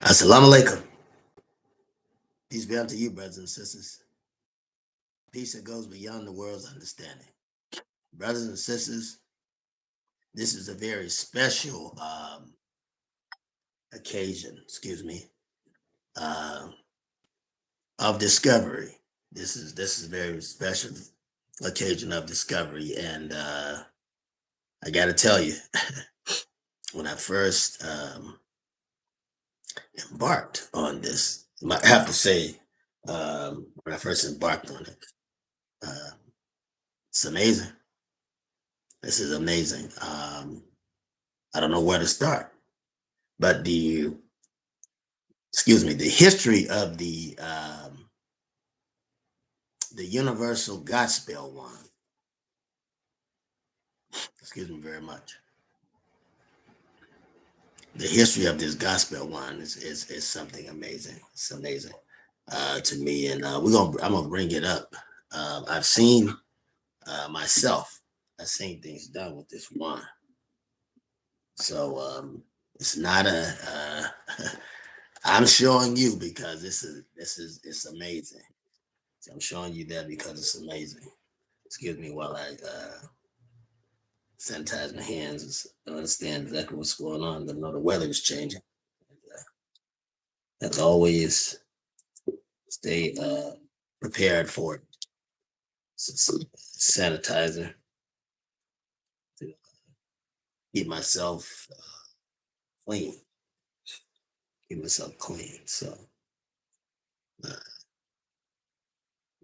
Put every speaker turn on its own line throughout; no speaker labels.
Assalamu alaikum. Peace be unto you, brothers and sisters. Peace that goes beyond the world's understanding. Brothers and sisters, this is a very special occasion, uh, of discovery. This is a very special occasion of discovery, and I got to tell you, when I first embarked on this, I have to say, when I first embarked on it, uh, it's amazing. This is amazing. I don't know where to start, but the history of the universal Godspell one. Excuse me very much. The history of this gospel one is something amazing. It's amazing to me, and I'm gonna bring it up. I've seen myself. I've seen things done with this wine. So it's not a. I'm showing you because this is it's amazing. So I'm showing you that because it's amazing. Excuse me while I sanitize my hands and understand exactly what's going on. I know the weather is changing. As always, stay prepared for it. Some sanitizer to keep myself clean. Keep myself clean. So I don't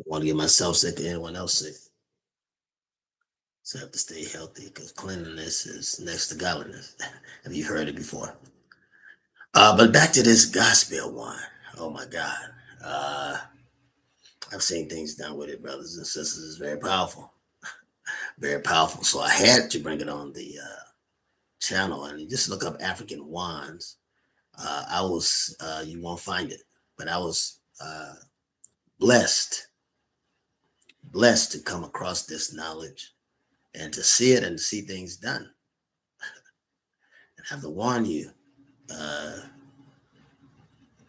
want to get myself sick or anyone else sick. So I have to stay healthy because cleanliness is next to godliness. Have you heard it before? But back to this gospel one. Oh my God. Uh, I've seen things done with it, brothers and sisters. It's very powerful. Very powerful. So I had to bring it on the channel and just look up African wands. You won't find it, but I was blessed, blessed to come across this knowledge and to see it and to see things done. And I have to warn you, uh,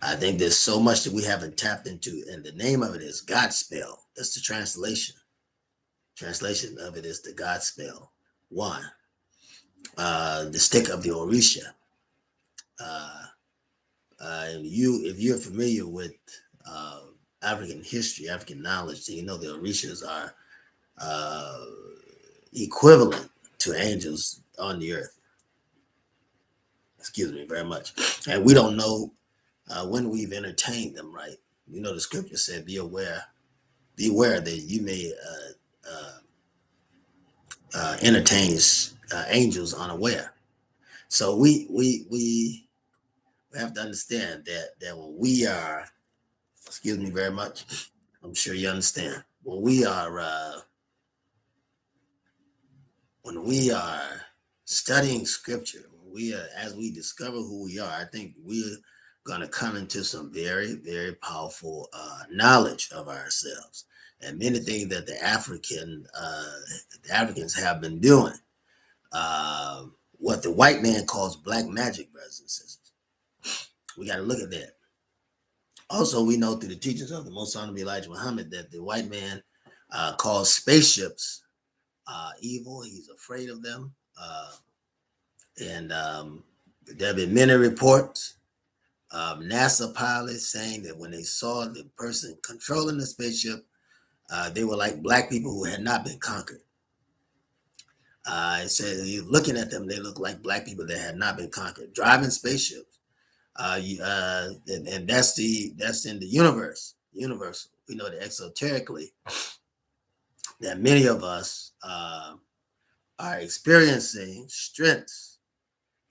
I think there's so much that we haven't tapped into, and the name of it is Godspell. That's the translation. Translation of it is the Godspell one. The stick of the Orisha. Uh, if you're familiar with uh, African history, African knowledge, then you know the Orishas are uh, equivalent to angels on the earth. Excuse me very much. And we don't know when we've entertained them, right? You know, the scripture said, be aware that you may entertain angels unaware. So we have to understand that when we are, excuse me very much, I'm sure you understand, when we are studying scripture, as we discover who we are, I think we're going to come into some very, very powerful knowledge of ourselves and many things that the Africans have been doing. Uh, what the white man calls black magic, brothers and sisters. We got to look at that. Also, we know through the teachings of the Most Honorable Elijah Muhammad that the white man calls spaceships evil. He's afraid of them. And there have been many reports of NASA pilots saying that when they saw the person controlling the spaceship, they were like black people who had not been conquered. It said looking at them, they look like black people that had not been conquered, driving spaceships. And that's in the universe, universal. We know that exoterically that many of us are experiencing strengths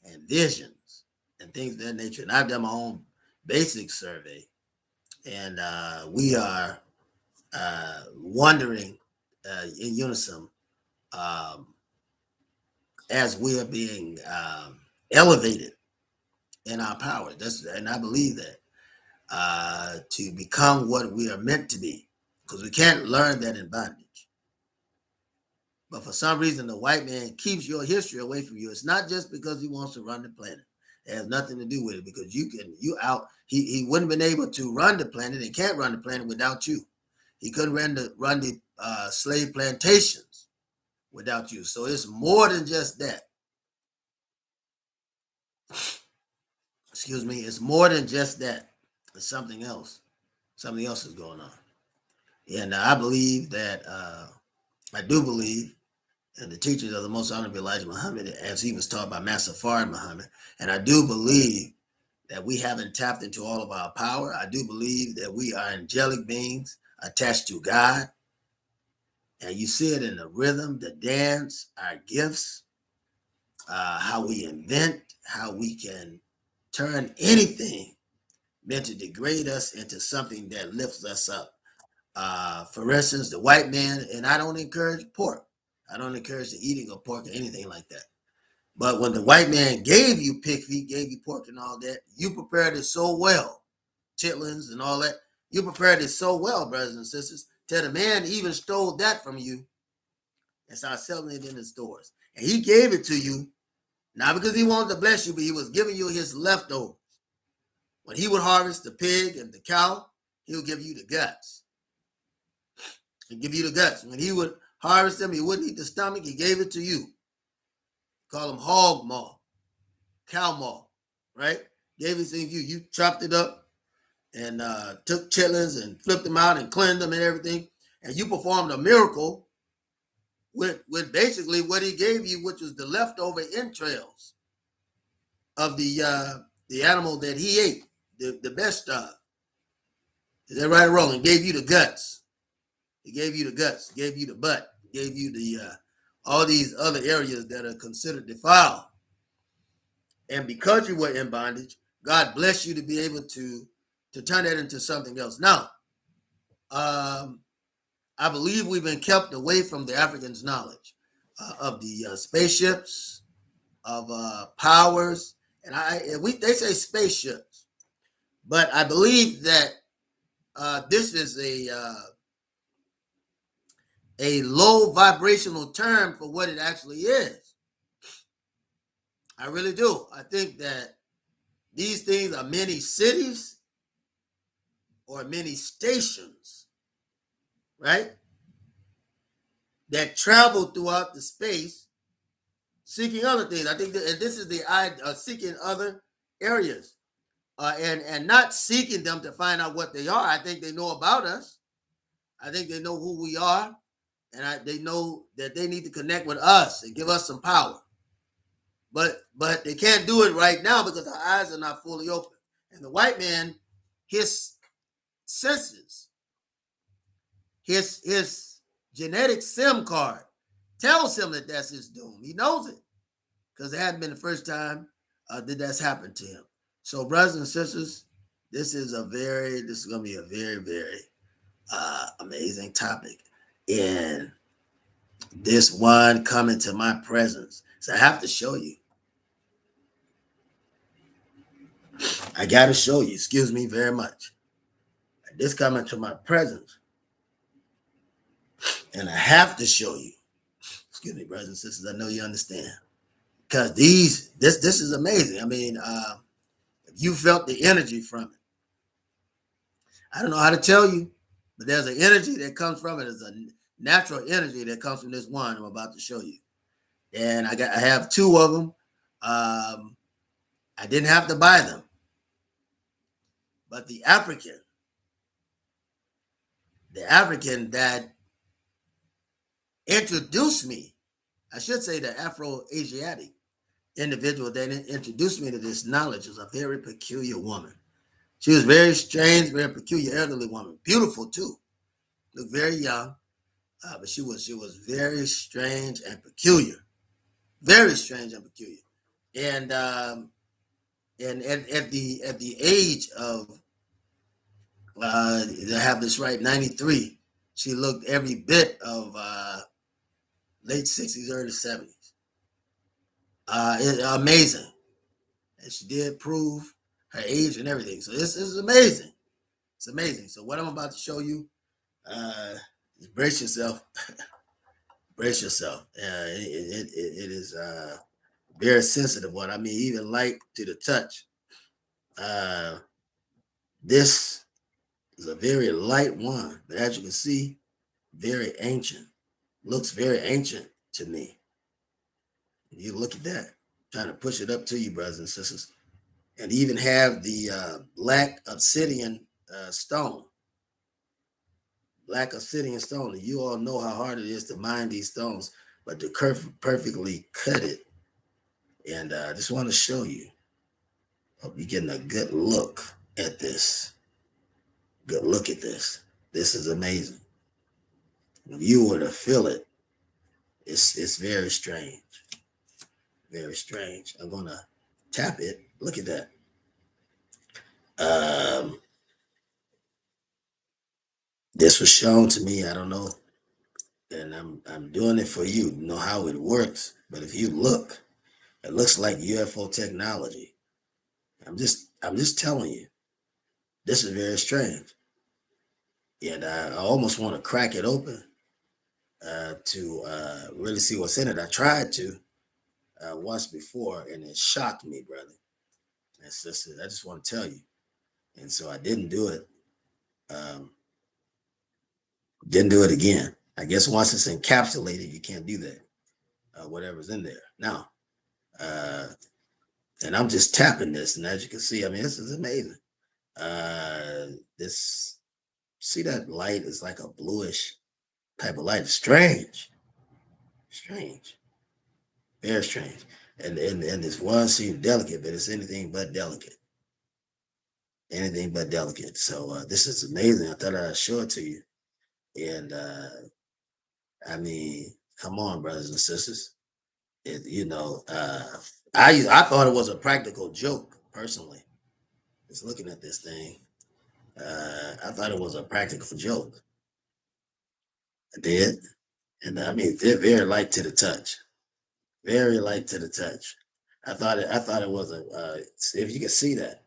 and visions and things of that nature. And I've done my own basic survey, and we are wondering in unison um, as we are being elevated in our power. And I believe that to become what we are meant to be, because we can't learn that in bondage. But for some reason, the white man keeps your history away from you. It's not just because he wants to run the planet. It has nothing to do with it because he wouldn't have been able to run the planet and can't run the planet without you. He couldn't run the slave plantations without you. So it's more than just that. Excuse me. It's more than just that. It's something else. Something else is going on. And I believe that, I do believe in the teachings of the Most Honorable Elijah Muhammad as he was taught by Master Fard Muhammad. And I do believe that we haven't tapped into all of our power. I do believe that we are angelic beings attached to God. And you see it in the rhythm, the dance, our gifts, how we invent, how we can turn anything meant to degrade us into something that lifts us up. For instance, the white man, and I don't encourage pork. I don't encourage the eating of pork or anything like that. But when the white man gave you pig feet, gave you pork and all that, you prepared it so well, chitlins and all that. You prepared it so well, brothers and sisters, till the man even stole that from you and started selling it in the stores. And he gave it to you, not because he wanted to bless you, but he was giving you his leftovers. When he would harvest the pig and the cow, he would give you the guts. He'd give you the guts. When he would harvest them, he wouldn't eat the stomach, he gave it to you. Call them hog maw, cow maw, right? Gave it to you. You chopped it up and took chitlins and flipped them out and cleaned them and everything. And you performed a miracle with basically what he gave you, which was the leftover entrails of the animal that he ate, the best of. Is that right or wrong? And gave you the guts. He gave you the guts, gave you the butt, gave you the all these other areas that are considered defiled. And because you were in bondage, God bless you to be able to turn that into something else. Now, I believe we've been kept away from the Africans' knowledge of the spaceships, of powers, and they say spaceships, but I believe that this is a low vibrational term for what it actually is. I really do. I think that these things are many cities or many stations, right, that travel throughout the space seeking other things. I think that, and this is the idea, seeking other areas, and not seeking them to find out what they are. I think they know about us. I think they know who we are, and they know that they need to connect with us and give us some power. But they can't do it right now because our eyes are not fully open. And the white man, his senses, his genetic SIM card tells him that that's his doom. He knows it because it hadn't been the first time that that's happened to him. So, brothers and sisters, this is going to be a very, very amazing topic. And this one coming to my presence. So I have to show you. I got to show you. Excuse me very much. This coming to my presence. And I have to show you. Excuse me, brothers and sisters. I know you understand. Because this is amazing. I mean, if you felt the energy from it. I don't know how to tell you, but there's an energy that comes from it. There's a natural energy that comes from this one I'm about to show you. And I have two of them. I didn't have to buy them. But the African that introduced me, I should say the Afro-Asiatic individual that introduced me to this knowledge was a very peculiar woman. She was very strange, very peculiar elderly woman. Beautiful too. Looked very young, but she was very strange and peculiar. Very strange and peculiar. And at the age of to have this right, 93, she looked every bit of late 60s, early 70s. Amazing. And she did prove her age and everything. So this is amazing. It's amazing. So what I'm about to show you, brace yourself. Brace yourself. It is very sensitive one. I mean, even light to the touch. This is a very light one, but as you can see, very ancient. Looks very ancient to me. You look at that. Trying to push it up to you, brothers and sisters. And even have the black obsidian stone. Black obsidian stone. And you all know how hard it is to mine these stones, but to perfectly cut it. And I just want to show you. Hope you're getting a good look at this. Good look at this. This is amazing. If you were to feel it, it's very strange. Very strange. I'm gonna tap it. Look at that. Um, this was shown to me. I don't know, and I'm doing it for you. You know how it works. But if you look, it looks like UFO technology. I'm just telling you. This is very strange, and I almost want to crack it open to really see what's in it. I tried to once before, and it shocked me, brother. That's just I just want to tell you, and so I didn't do it. Um, didn't do it again. I guess once it's encapsulated, you can't do that. Whatever's in there now, uh, and I'm just tapping this, and as you can see, I mean, this is amazing. This see that light is like a bluish type of light. Strange, strange, very strange. And this one seems delicate, but it's anything but delicate. Anything but delicate. So this is amazing. I thought I'd show it to you. And I mean, come on, brothers and sisters. I thought it was a practical joke personally. Just looking at this thing, I thought it was a practical joke. I did, and I mean, they're very light to the touch. Very light to the touch. I thought it was a. If you can see that,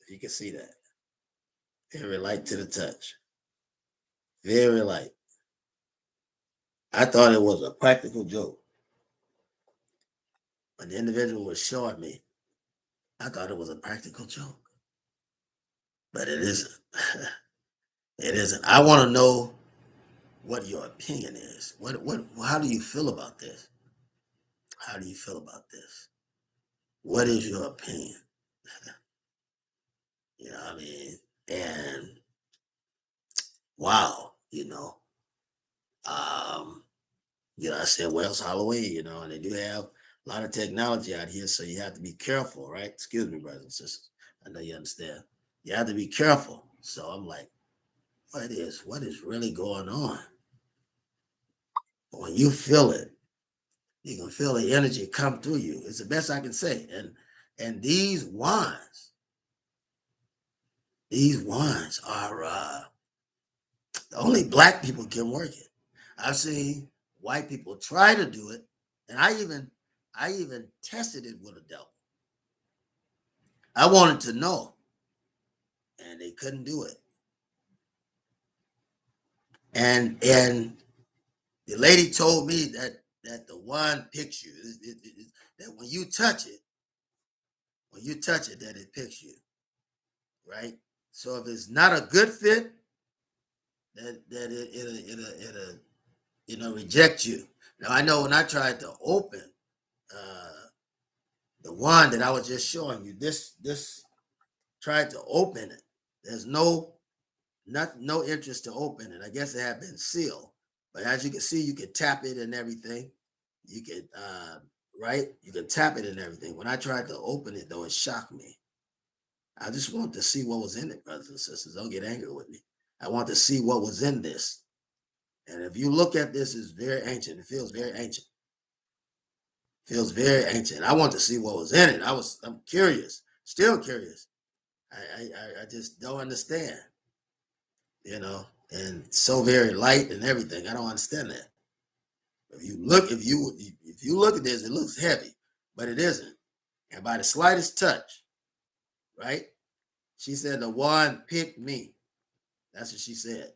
if you can see that, very light to the touch. Very light. I thought it was a practical joke. When the individual was showing me, I thought it was a practical joke, but it isn't. It isn't. I want to know what your opinion is. How do you feel about this? How do you feel about this? What is your opinion? You know what I mean? And wow, um, I said Wells Holloway, and they do have a lot of technology out here, so you have to be careful, right? Excuse me, brothers and sisters. I know you understand. You have to be careful. So I'm like, what is really going on? When you feel it, you can feel the energy come through you. It's the best I can say. And these wands are only black people can work it. I've seen white people try to do it, and I even tested it with a devil. I wanted to know, and they couldn't do it. And the lady told me that the wand picks you. That when you touch it, that it picks you, right? So if it's not a good fit, that it'll reject you. Now I know when I tried to open uh, the one that I was just showing you, this tried to open it. There's no interest to open it. I guess it had been sealed, but as you can see, you can tap it and everything. You can right, you can tap it and everything. When I tried to open it, though, it shocked me. I just wanted to see what was in it, brothers and sisters. Don't get angry with me. I want to see what was in this. And if you look at this, it's very ancient. It feels very ancient. Feels very ancient. I want to see what was in it. I'm curious, still curious. I just don't understand, and so very light and everything. I don't understand that. If you look at this, it looks heavy, but it isn't. And by the slightest touch, right? She said the wand picked me. That's what she said.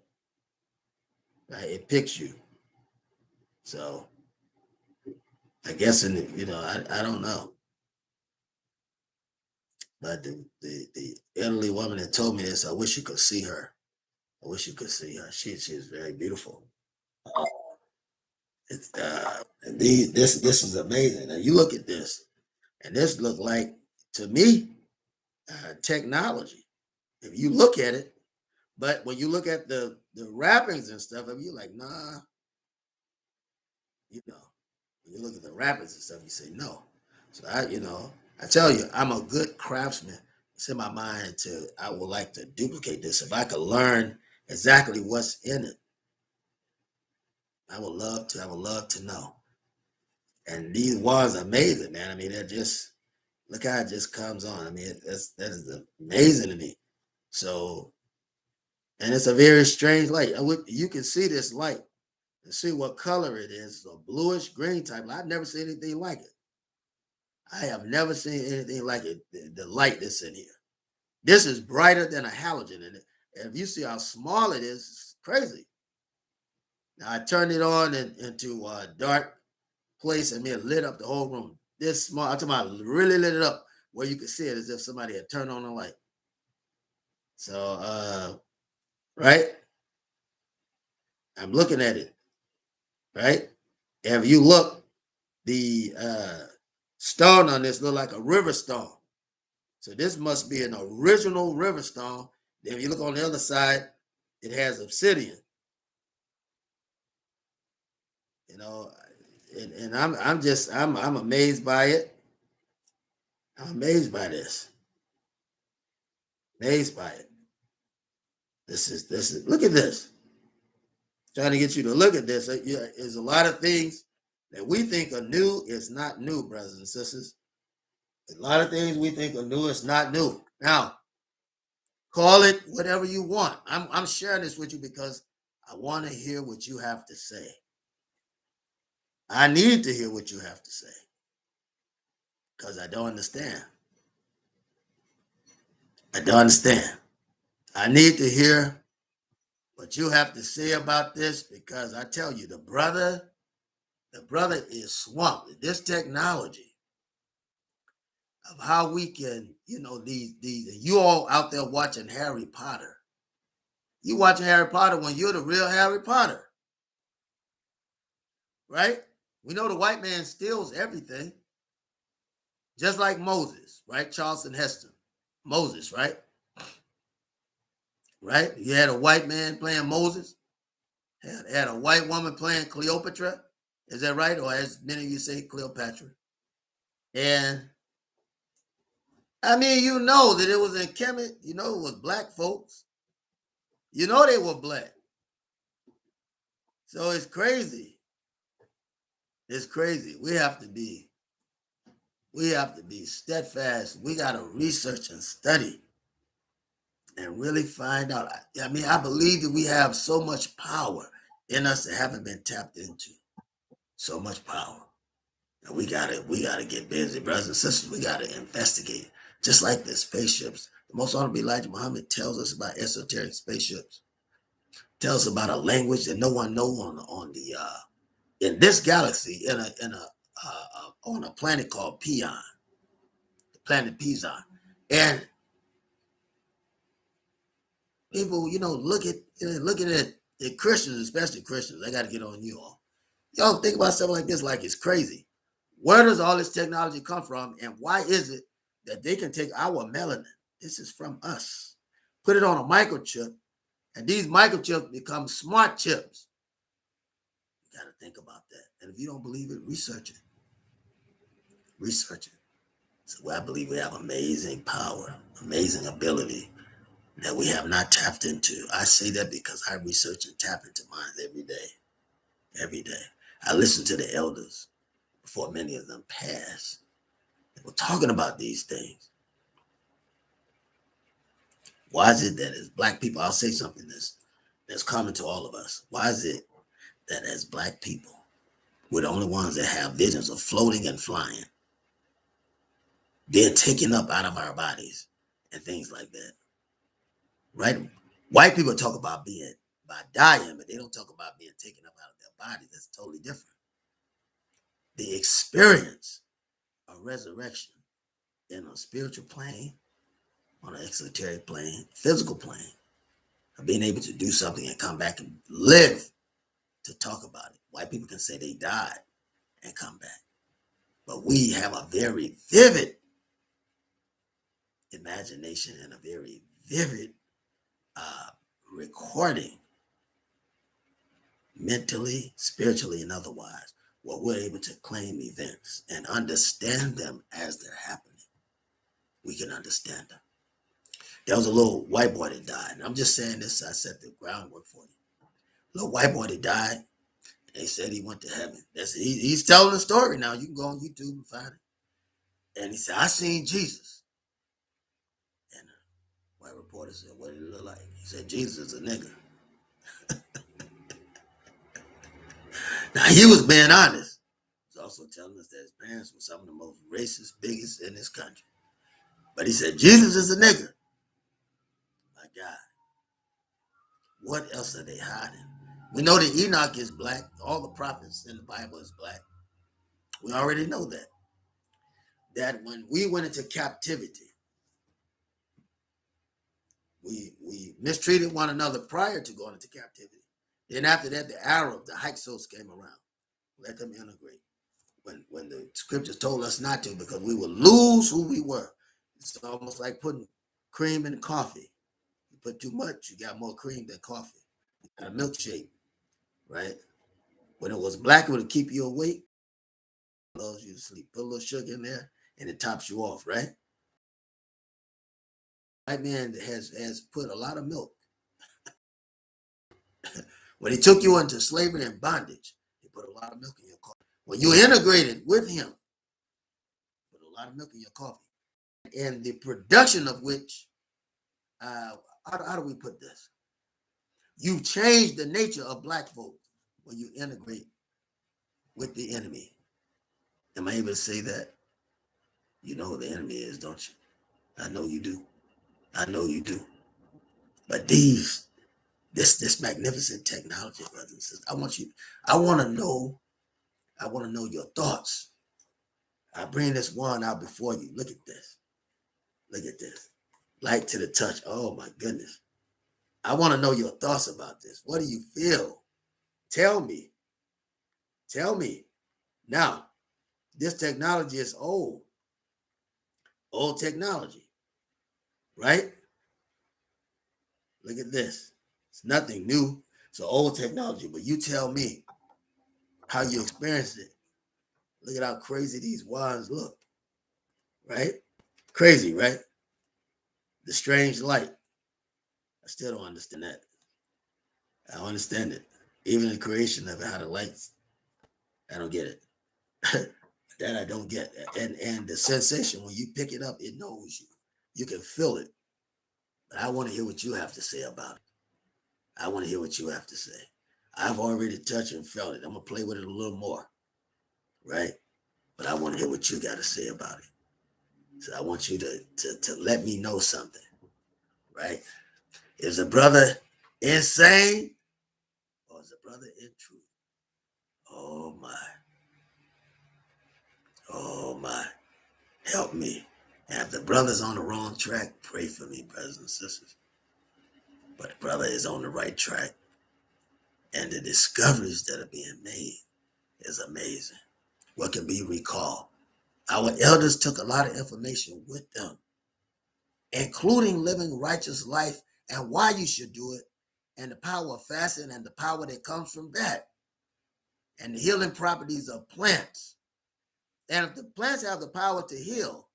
Right? It picks you. So I guess I don't know. But the elderly woman that told me this, I wish you could see her. I wish you could see her. She's very beautiful. Uh, this is amazing. Now you look at this, and this look like to me technology. If you look at it, but when you look at the wrappings and stuff, if you like, nah, you know, when you look at the wrappings and stuff, you say no. So I tell you, I'm a good craftsman. It's in my mind I would like to duplicate this. If I could learn exactly what's in it, I would love to. I would love to know. And these wands are amazing, man. I mean, they're just look how it just comes on. I mean, that is amazing to me. So, and it's a very strange light. You can see this light and see what color it is. It's a bluish green type. I've never seen anything like it. I have never seen anything like it. The light that's in here. This is brighter than a halogen in it. And if you see how small it is, it's crazy. Now I turned it on into a dark place and it lit up the whole room. This small, I'm talking about really lit it up where you could see it as if somebody had turned on the light. So right, I'm looking at it, right? And if you look, the stone on this look like a river stone. So this must be an original river stone. Then if you look on the other side, it has obsidian. You know, and I'm amazed by it. I'm amazed by this. Amazed by it. This is look at this. Trying to get you to look at this. There's a lot of things that we think are new. It's not new, brothers and sisters. A lot of things we think are new. It's not new. Now, call it whatever you want. I'm sharing this with you because I want to hear what you have to say. I need to hear what you have to say because I don't understand. I don't understand. I need to hear what you have to say about this because I tell you, the brother is swamped. This technology of how we can, these you all out there watching Harry Potter. You watching Harry Potter when you're the real Harry Potter, right? We know the white man steals everything, just like Moses, right? Charleston Heston, Moses, right? Right? You had a white man playing Moses, had a white woman playing Cleopatra. Is that right? Or as many of you say, Cleopatra. And I mean, you know that it was in Kemet, it was black folks. You know they were black. So it's crazy. It's crazy. We have to be steadfast. We got to research and study and really find out. I mean, I believe that we have so much power in us that haven't been tapped into. So much power. And we gotta get busy, brothers and sisters. We gotta investigate. Just like the spaceships. The most honorable Elijah Muhammad tells us about esoteric spaceships. Tells us about a language that no one knows on the in this galaxy on a planet called Peon, the planet Pizon. And people, looking at the Christians, especially Christians. I got to get on you all. Y'all think about something like this like it's crazy. Where does all this technology come from, and why is it that they can take our melanin? This is from us. Put it on a microchip, and these microchips become smart chips. You got to think about that. And if you don't believe it, research it. Research it. So I believe we have amazing power, amazing ability that we have not tapped into. I say that because I research and tap into mine every day. Every day. I listen to the elders before many of them pass. They were talking about these things. Why is it that as black people, I'll say something that's common to all of us. Why is it that as black people, we're the only ones that have visions of floating and flying, being taken up out of our bodies and things like that? Right? White people talk about by dying, but they don't talk about being taken up out of their bodies. That's totally different. the experience of resurrection in a spiritual plane, on an exoteric plane, physical plane, of being able to do something and come back and live to talk about it. White people can say they died and come back. But we have a very vivid imagination and a very vivid recording, mentally, spiritually, and otherwise, where we're able to claim events and understand them as they're happening. We can understand them. There was a little white boy that died. And I'm just saying this, I set the groundwork for you. Little white boy that died, they said he went to heaven. He's telling the story now. You can go on YouTube and find it. And he said, I seen Jesus. And the white reporter said, what did he look like? He said, Jesus is a nigga. Now, he was being honest. He was also telling us that his parents were some of the most racist, biggest in this country. But he said, Jesus is a nigga. My God. What else are they hiding? We know that Enoch is black. All the prophets in the Bible is black. We already know that. That when we went into captivity, we mistreated one another prior to going into captivity. Then after that, the Arabs, the Hyksos came around. Let them integrate. When the scriptures told us not to, because we would lose who we were. It's almost like putting cream in coffee. You put too much, you got more cream than coffee. You got a milkshake, right? When it was black, it would keep you awake. It allows you to sleep. Put a little sugar in there, and it tops you off, right? White man has put a lot of milk. When he took you into slavery and bondage, he put a lot of milk in your coffee. When you integrated with him, put a lot of milk in your coffee. And the production of which, how do we put this? You've changed the nature of black folk when you integrate with the enemy. Am I able to say that? You know who the enemy is, don't you? I know you do. I know you do. But this magnificent technology, brothers and sisters, I want to know your thoughts. I bring this one out before you. Look at this. Look at this. Light to the touch. Oh my goodness. I want to know your thoughts about this. What do you feel? Tell me. Tell me. Now, this technology is old. Old technology. Right? Look at this. It's nothing new. It's an old technology. But you tell me how you experience it. Look at how crazy these wands look. Right? Crazy, right? The strange light. I still don't understand that. I don't understand it. Even the creation of it, how the lights, I don't get it. That I don't get. And the sensation, when you pick it up, it knows you. You can feel it. But I want to hear what you have to say about it. I want to hear what you have to say. I've already touched and felt it. I'm going to play with it a little more. Right? But I want to hear what you got to say about it. So I want you to let me know something. Right? Is the brother insane or is the brother in truth? Oh my. Oh my. Help me. And if the brother's on the wrong track, pray for me, brothers and sisters. But the brother is on the right track. And the discoveries that are being made is amazing. What can be recalled? Our elders took a lot of information with them, including living righteous life and why you should do it, and the power of fasting and the power that comes from that, and the healing properties of plants. And if the plants have the power to heal,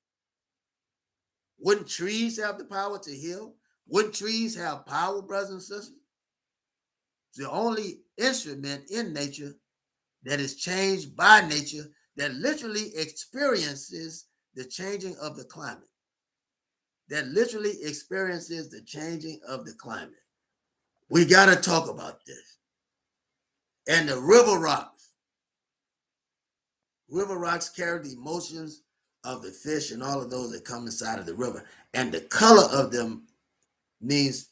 wouldn't trees have the power to heal? Wouldn't trees have power, brothers and sisters? It's the only instrument in nature that is changed by nature that literally experiences the changing of the climate. That literally experiences the changing of the climate. We got to talk about this. And the river rocks. River rocks carry the emotions of the fish and all of those that come inside of the river. And the color of them means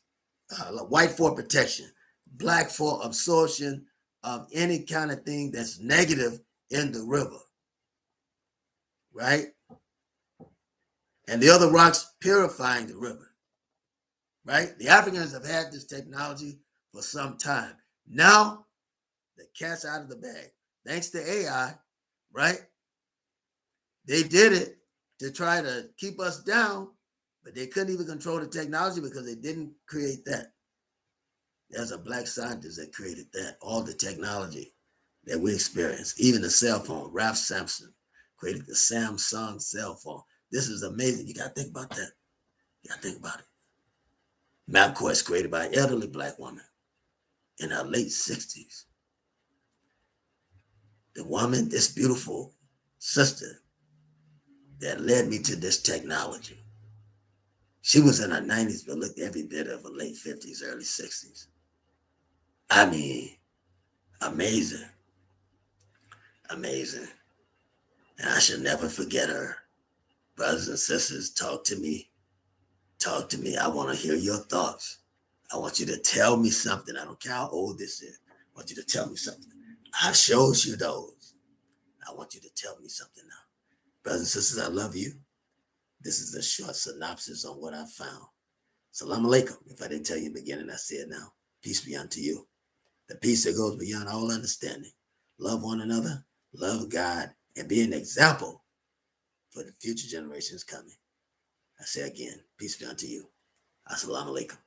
white for protection, black for absorption of any kind of thing that's negative in the river. right? And the other rocks purifying the river, right? The Africans have had this technology for some time. Now, the cat's out of the bag. Thanks to AI, right? They did it to try to keep us down, but they couldn't even control the technology because they didn't create that. There's a black scientist that created that, all the technology that we experience, even the cell phone. Ralph Sampson created the Samsung cell phone. This is amazing. You got to think about that. You got to think about it. MapQuest created by an elderly black woman in her late 60s. The woman, this beautiful sister that led me to this technology. She was in her 90s, but looked every bit of her late 50s, early 60s. I mean, amazing. Amazing. And I should never forget her. Brothers and sisters, talk to me. Talk to me. I want to hear your thoughts. I want you to tell me something. I don't care how old this is. I want you to tell me something. I showed you those. I want you to tell me something now. Brothers and sisters, I love you. This is a short synopsis on what I found. Salam alaikum. If I didn't tell you in the beginning, I say it now. Peace be unto you. The peace that goes beyond all understanding. Love one another, love God, and be an example for the future generations coming. I say again, peace be unto you. Assalamu alaikum.